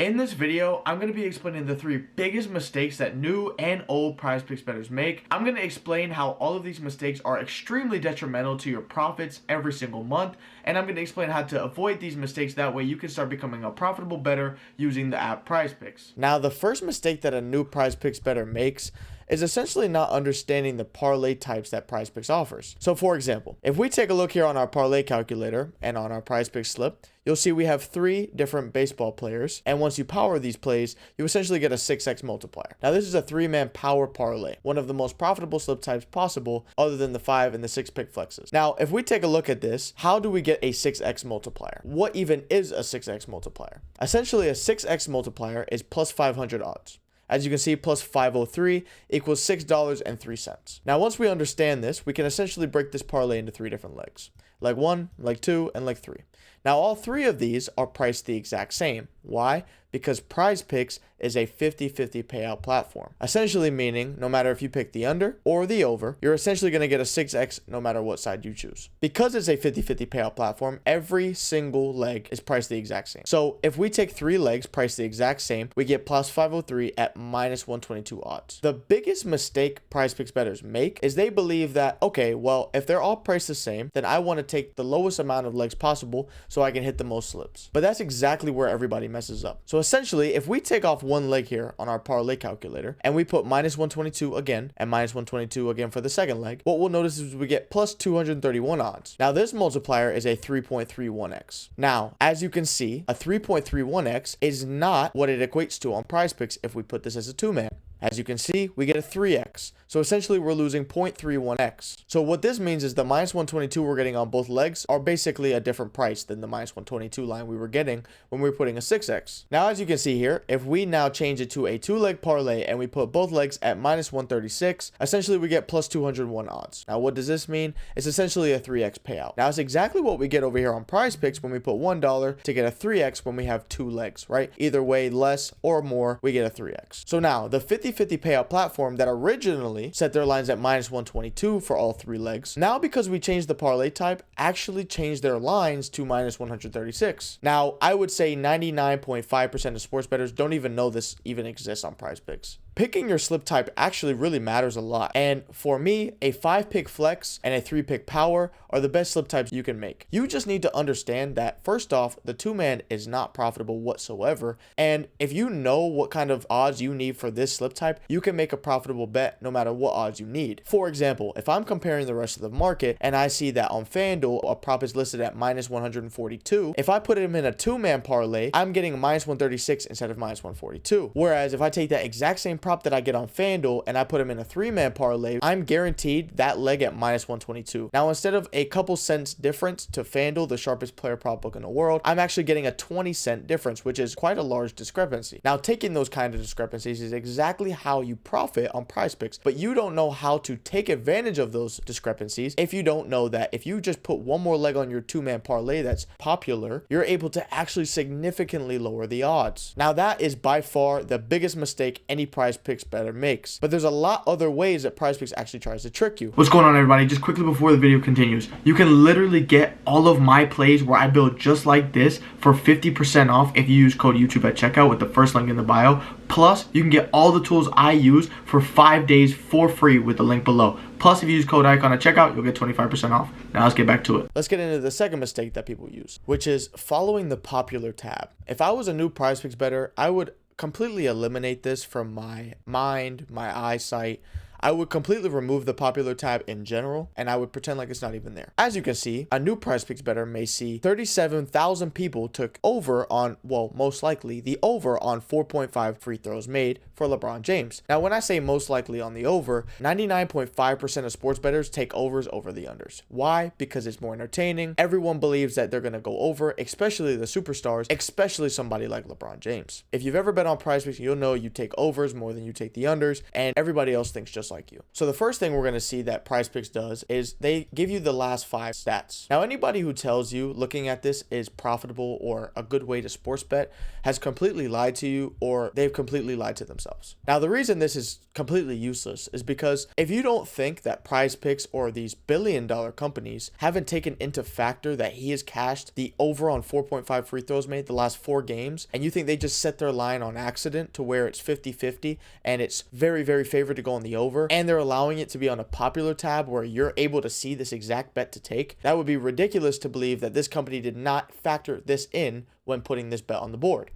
In this video, I'm going to be explaining the 3 biggest mistakes that new and old PrizePicks bettors make. I'm going to explain how all of these mistakes are extremely detrimental to your profits every single month, and I'm going to explain how to avoid these mistakes. That way you can start becoming a profitable bettor using the app PrizePicks. Now, the first mistake that a new PrizePicks bettor makes is essentially not understanding the parlay types that PrizePicks offers. So for example, if we take a look here on our parlay calculator and on our PrizePicks slip, you'll see we have 3 different baseball players, and once you power these plays, you essentially get a 6x multiplier. Now this is a 3-man power parlay, one of the most profitable slip types possible other than the 5 and the 6 pick flexes. Now if we take a look at this, how do we get a 6x multiplier? What even is a 6x multiplier? Essentially a 6x multiplier is plus 500 odds. As you can see, plus 503 equals $6.03. Now, once we understand this, we can essentially break this parlay into 3 different legs. Leg 1, leg 2, and leg 3. Now, all 3 of these are priced the exact same. Why? Because PrizePicks is a 50-50 payout platform. Essentially meaning, no matter if you pick the under or the over, you're essentially going to get a 6x no matter what side you choose. Because it's a 50-50 payout platform, every single leg is priced the exact same. So if we take 3 legs priced the exact same, we get plus 503 at minus 122 odds. The biggest mistake PrizePicks bettors make is they believe that, okay, well, if they're all priced the same, then I want to take the lowest amount of legs possible so I can hit the most slips. But that's exactly where everybody messes up. So essentially, if we take off 1 leg here on our parlay calculator and we put minus 122 again and minus 122 again for the second leg, what we'll notice is we get plus 231 odds. Now this multiplier is a 3.31x. Now, as you can see, a 3.31x is not what it equates to on PrizePicks if we put this as a 2-man. As you can see, we get a 3x. So essentially we're losing 0.31x. So what this means is the minus 122 we're getting on both legs are basically a different price than the minus 122 line we were getting when we were putting a 6x. Now, as you can see here, if we now change it to a 2-leg parlay and we put both legs at minus 136, essentially we get plus 201 odds. Now, what does this mean? It's essentially a 3x payout. Now, it's exactly what we get over here on PrizePicks when we put $1 to get a 3x when we have 2 legs, right? Either way, less or more, we get a 3x. So now, the 50-50 payout platform that originally set their lines at minus 122 for all 3 legs, now because we changed the parlay type, actually changed their lines to minus 136. Now, I would say 99.5% of sports bettors don't even know this even exists on PrizePicks. Picking your slip type actually really matters a lot. And for me, a 5-pick flex and a 3-pick power are the best slip types you can make. You just need to understand that, first off, the 2-man is not profitable whatsoever. And if you know what kind of odds you need for this slip type, you can make a profitable bet no matter what odds you need. For example, if I'm comparing the rest of the market and I see that on FanDuel, a prop is listed at minus 142, if I put him in a 2-man parlay, I'm getting minus 136 instead of minus 142. Whereas if I take that exact same prop that I get on FanDuel and I put him in a 3-man parlay, I'm guaranteed that leg at minus 122. Now, instead of a couple cents difference to FanDuel, the sharpest player prop book in the world, I'm actually getting a 20-cent difference, which is quite a large discrepancy. Now, taking those kind of discrepancies is exactly how you profit on PrizePicks, but you don't know how to take advantage of those discrepancies if you don't know that if you just put 1 more leg on your 2-man parlay that's popular, you're able to actually significantly lower the odds. Now, that is by far the biggest mistake any PrizePicks bettor makes, but there's a lot other ways that PrizePicks actually tries to trick you. What's going on, everybody? Just quickly before the video continues, you can literally get all of my plays where I build just like this for 50% off if you use code YouTube at checkout with the first link in the bio. Plus, you can get all the tools I use for 5 days for free with the link below. Plus, if you use code ICON at checkout, you'll get 25% off. Now let's get back to it. Let's get into the second mistake that people use, which is following the popular tab. If I was a new PrizePicks bettor, I would completely eliminate this from my mind, my eyesight. I would completely remove the popular tab in general, and I would pretend like it's not even there. As you can see, a new PrizePicks bettor may see 37,000 people took over on, well, most likely the over on 4.5 free throws made for LeBron James. Now, when I say most likely on the over, 99.5% of sports bettors take overs over the unders. Why? Because it's more entertaining. Everyone believes that they're going to go over, especially the superstars, especially somebody like LeBron James. If you've ever bet on PrizePicks, you'll know you take overs more than you take the unders, and everybody else thinks just just like you. So the first thing we're going to see that PrizePicks does is they give you the last 5 stats. Now, anybody who tells you looking at this is profitable or a good way to sports bet has completely lied to you, or they've completely lied to themselves. Now, the reason this is completely useless is because if you don't think that PrizePicks or these billion-dollar companies haven't taken into factor that he has cashed the over on 4.5 free throws made the last 4 games, and you think they just set their line on accident to where it's 50-50 and it's very, very favored to go on the over, and they're allowing it to be on a popular tab where you're able to see this exact bet to take, that would be ridiculous to believe that this company did not factor this in when putting this bet on the board.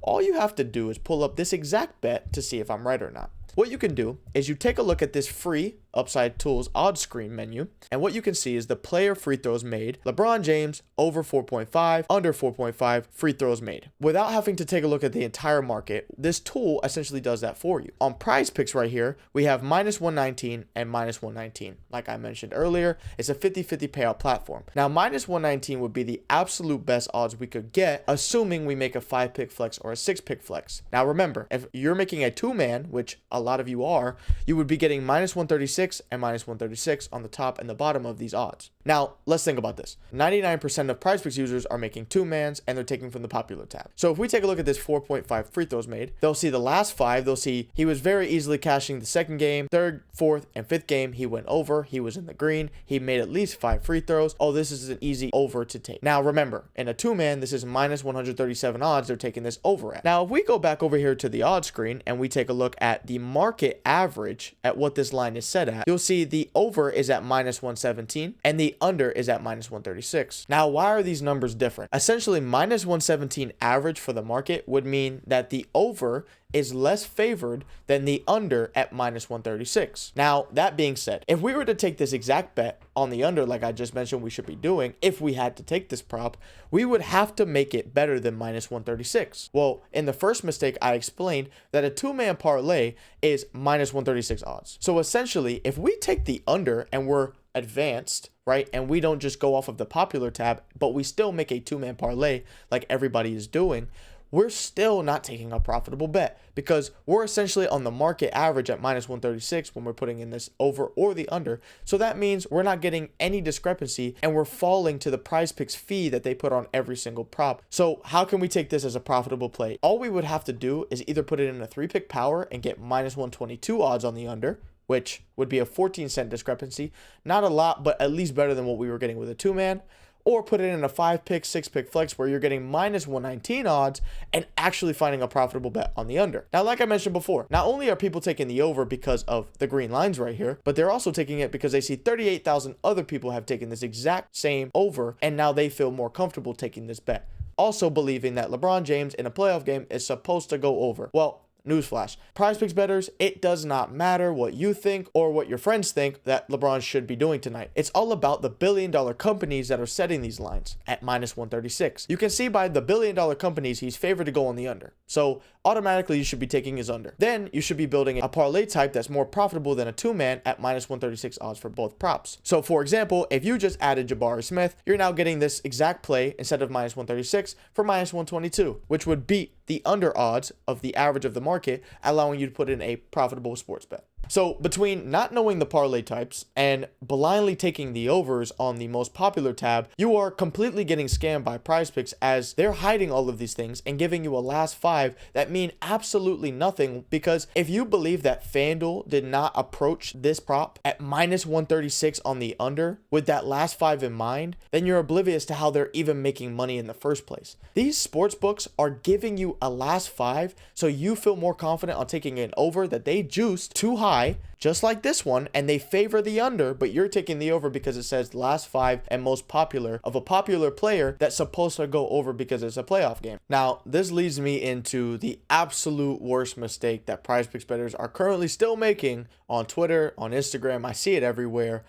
All you have to do is pull up this exact bet to see if I'm right or not. What you can do is you take a look at this free Upside Tools odds screen menu, and what you can see is the player free throws made, LeBron James over 4.5, under 4.5 free throws made. Without having to take a look at the entire market, this tool essentially does that for you. On PrizePicks right here, we have -119 and -119. Like I mentioned earlier, it's a 50-50 payout platform. Now, -119 would be the absolute best odds we could get, assuming we make a 5-pick flex or a 6-pick flex. Now, remember, if you're making a 2-man, which a lot of you are, you would be getting -136 and -136 on the top and the bottom of these odds. Now, let's think about this. 99% of PrizePicks users are making 2-mans, and they're taking from the popular tab. So if we take a look at this 4.5 free throws made, they'll see the last 5. They'll see he was very easily cashing the second game, third, fourth, and fifth game. He went over. He was in the green. He made at least 5 free throws. Oh, this is an easy over to take. Now, remember, in a 2-man, this is -137 odds. They're taking this over at. Now, if we go back over here to the odds screen and we take a look at the market average at what this line is set at, you'll see the over is at -117 and the under is at -136. Now, why are these numbers different? Essentially, -117 average for the market would mean that the over is less favored than the under at -136. Now, that being said, if we were to take this exact bet on the under, like I just mentioned we should be doing, if we had to take this prop, we would have to make it better than -136. Well, in the first mistake, I explained that a 2-man parlay is -136 odds. So essentially, if we take the under and we're advanced, right, and we don't just go off of the popular tab, but we still make a 2-man parlay like everybody is doing, we're still not taking a profitable bet because we're essentially on the market average at -136 when we're putting in this over or the under. So that means we're not getting any discrepancy and we're falling to the PrizePicks fee that they put on every single prop. So how can we take this as a profitable play? All we would have to do is either put it in a 3-pick power and get -122 odds on the under, which would be a 14-cent discrepancy. Not a lot, but at least better than what we were getting with a 2-man. Or put it in a 5-pick, 6-pick flex where you're getting -119 odds and actually finding a profitable bet on the under. Now, like I mentioned before, not only are people taking the over because of the green lines right here, but they're also taking it because they see 38,000 other people have taken this exact same over, and now they feel more comfortable taking this bet. Also believing that LeBron James in a playoff game is supposed to go over. Well, newsflash, PrizePicks bettors, it does not matter what you think or what your friends think that LeBron should be doing tonight. It's all about the billion-dollar companies that are setting these lines at -136. You can see by the billion-dollar companies, he's favored to go on the under. So automatically, you should be taking his under. Then you should be building a parlay type that's more profitable than a 2-man at -136 odds for both props. So for example, if you just added Jabari Smith, you're now getting this exact play instead of -136 for -122, which would beat the under odds of the average of the market, allowing you to put in a profitable sports bet. So between not knowing the parlay types and blindly taking the overs on the most popular tab, you are completely getting scammed by PrizePicks as they're hiding all of these things and giving you a last 5 that mean absolutely nothing, because if you believe that FanDuel did not approach this prop at -136 on the under with that last 5 in mind, then you're oblivious to how they're even making money in the first place. These sports books are giving you a last 5 so you feel more confident on taking an over that they juiced too high, just like this one, and they favor the under, but you're taking the over because it says last 5 and most popular of a popular player that's supposed to go over because it's a playoff game. Now, this leads me into the absolute worst mistake that PrizePicks bettors are currently still making on Twitter, on Instagram. I see it everywhere.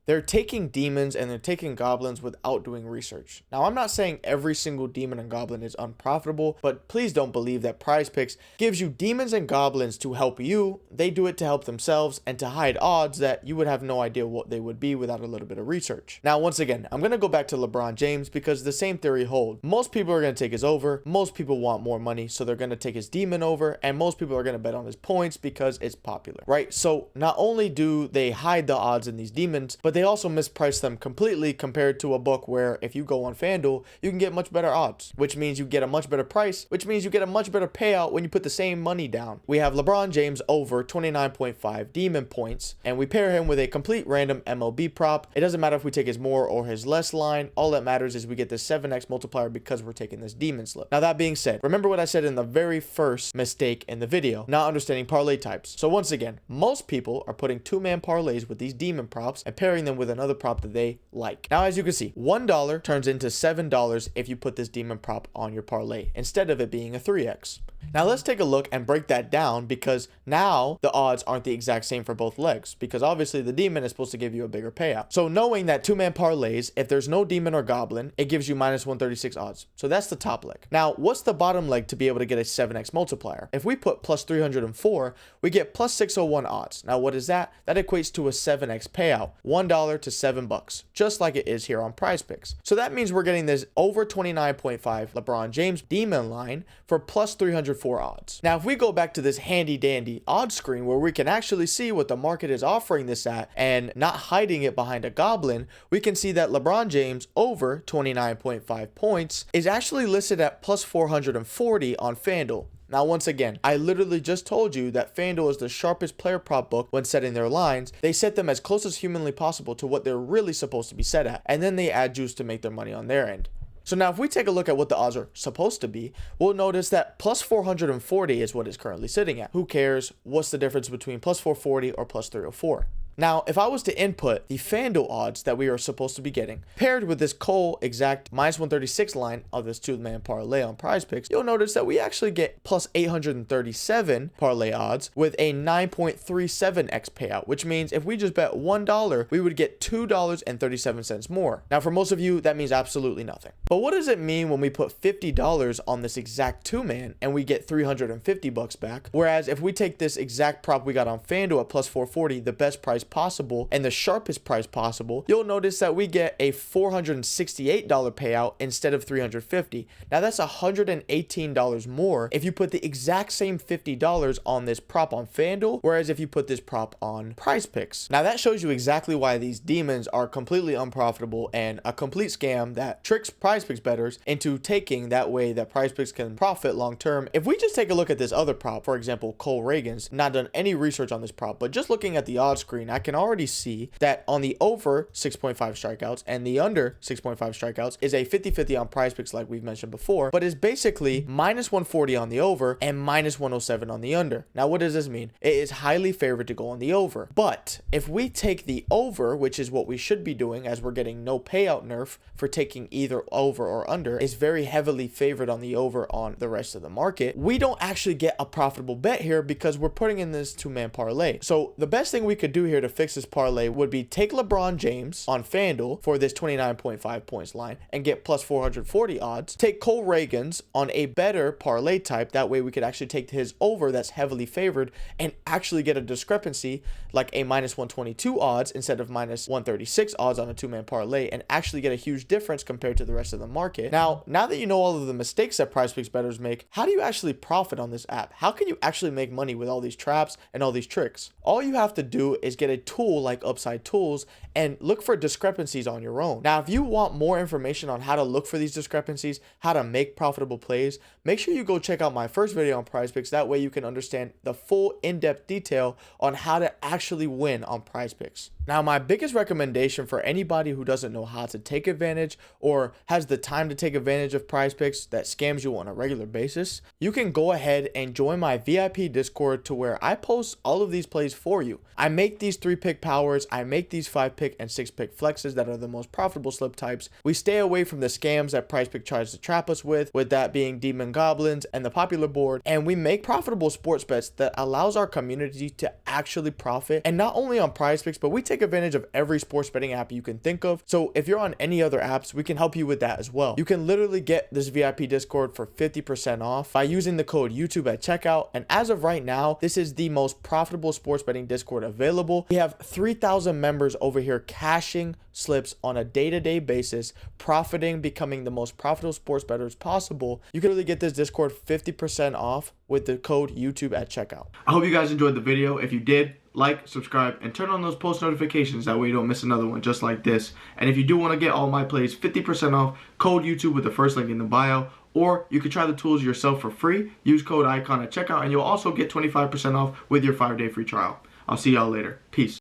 They're taking demons and they're taking goblins without doing research. Now, I'm not saying every single demon and goblin is unprofitable, but please don't believe that PrizePicks gives you demons and goblins to help you. They do it to help themselves and to hide odds that you would have no idea what they would be without a little bit of research. Now, once again, I'm going to go back to LeBron James because the same theory holds. Most people are going to take his over. Most people want more money, so they're going to take his demon over, and most people are going to bet on his points because it's popular, right? So not only do they hide the odds in these demons, but they also misprice them completely compared to a book where if you go on FanDuel, you can get much better odds, which means you get a much better price, which means you get a much better payout when you put the same money down. We have LeBron James over 29.5 demon points, and we pair him with a complete random MLB prop. It doesn't matter if we take his more or his less line. All that matters is we get the 7x multiplier because we're taking this demon slip. Now, that being said, remember what I said in the very first mistake in the video, not understanding parlay types. So once again, most people are putting two-man parlays with these demon props and pairing them with another prop that they like. Now, as you can see, $1 turns into $7 if you put this demon prop on your parlay instead of it being a 3x. Now let's take a look and break that down, because now the odds aren't the exact same for both legs, because obviously the demon is supposed to give you a bigger payout. So knowing that two-man parlays, if there's no demon or goblin, it gives you minus 136 odds. So that's the top leg. Now, what's the bottom leg to be able to get a 7x multiplier? If we put plus 304, we get plus 601 odds. Now, what is that? That equates to a 7x payout, $1 to $7, just like it is here on PrizePicks. So that means we're getting this over 29.5 LeBron James demon line for plus 304 odds. Now, if we go back to this handy dandy odds screen where we can actually see what the market is offering this at and not hiding it behind a goblin, we can see that LeBron James over 29.5 points is actually listed at plus 440 on FanDuel. Now, once again, I literally just told you that FanDuel is the sharpest player prop book when setting their lines. They set them as close as humanly possible to what they're really supposed to be set at, and then they add juice to make their money on their end. So now if we take a look at what the odds are supposed to be, we'll notice that plus 440 is what it's currently sitting at. Who cares? What's the difference between plus 440 or plus 304? Now, if I was to input the FanDuel odds that we are supposed to be getting, paired with this Cole exact minus 136 line of this two-man parlay on PrizePicks, you'll notice that we actually get plus 837 parlay odds with a 9.37x payout, which means if we just bet $1, we would get $2.37 more. Now, for most of you, that means absolutely nothing. But what does it mean when we put $50 on this exact two-man and we get $350 back? Whereas if we take this exact prop we got on FanDuel at plus 440, the best price possible and the sharpest price possible, you'll notice that we get a $468 payout instead of $350. Now that's $118 more if you put the exact same $50 on this prop on FanDuel, whereas if you put this prop on PrizePicks. Now that shows you exactly why these demons are completely unprofitable and a complete scam that tricks PrizePicks bettors into taking that way that PrizePicks can profit long term. If we just take a look at this other prop, for example, Cole Reagan's, not done any research on this prop, but just looking at the odds screen, I can already see that on the over 6.5 strikeouts and the under 6.5 strikeouts is a 50-50 on PrizePicks like we've mentioned before, but is basically minus 140 on the over and minus 107 on the under. Now, what does this mean? It is highly favored to go on the over. But if we take the over, which is what we should be doing as we're getting no payout nerf for taking either over or under, is very heavily favored on the over on the rest of the market, we don't actually get a profitable bet here because we're putting in this two-man parlay. So the best thing we could do here to fix this parlay would be take LeBron James on FanDuel for this 29.5 points line and get plus 440 odds. Take Cole Reagan's on a better parlay type. That way we could actually take his over that's heavily favored and actually get a discrepancy like a minus 122 odds instead of minus 136 odds on a two-man parlay and actually get a huge difference compared to the rest of the market. Now that you know all of the mistakes that PrizePicks bettors make, how do you actually profit on this app? How can you actually make money with all these traps and all these tricks? All you have to do is get a tool like Upside Tools and look for discrepancies on your own. Now, if you want more information on how to look for these discrepancies, how to make profitable plays, make sure you go check out my first video on PrizePicks. That way you can understand the full in-depth detail on how to actually win on PrizePicks. Now, my biggest recommendation for anybody who doesn't know how to take advantage or has the time to take advantage of PrizePicks that scams you on a regular basis, you can go ahead and join my VIP Discord to where I post all of these plays for you. I make these 3-pick powers, I make these 5-pick and 6-pick flexes that are the most profitable slip types. We stay away from the scams that PrizePicks tries to trap us with that being Demon Goblins and the popular board, and we make profitable sports bets that allows our community to actually profit, and not only on PrizePicks, but we take advantage of every sports betting app you can think of. So if you're on any other apps, we can help you with that as well. You can literally get this VIP Discord for 50% off by using the code YouTube at checkout. And as of right now, this is the most profitable sports betting Discord available. We have 3,000 members over here cashing slips on a day-to-day basis, profiting, becoming the most profitable sports bettors possible. You can really get this Discord 50% off with the code YouTube at checkout. I hope you guys enjoyed the video. If you did, like, subscribe, and turn on those post notifications. That way you don't miss another one just like this. And if you do want to get all my plays 50% off, code YouTube with the first link in the bio. Or you can try the tools yourself for free. Use code ICON at checkout, and you'll also get 25% off with your 5-day free trial. I'll see y'all later. Peace.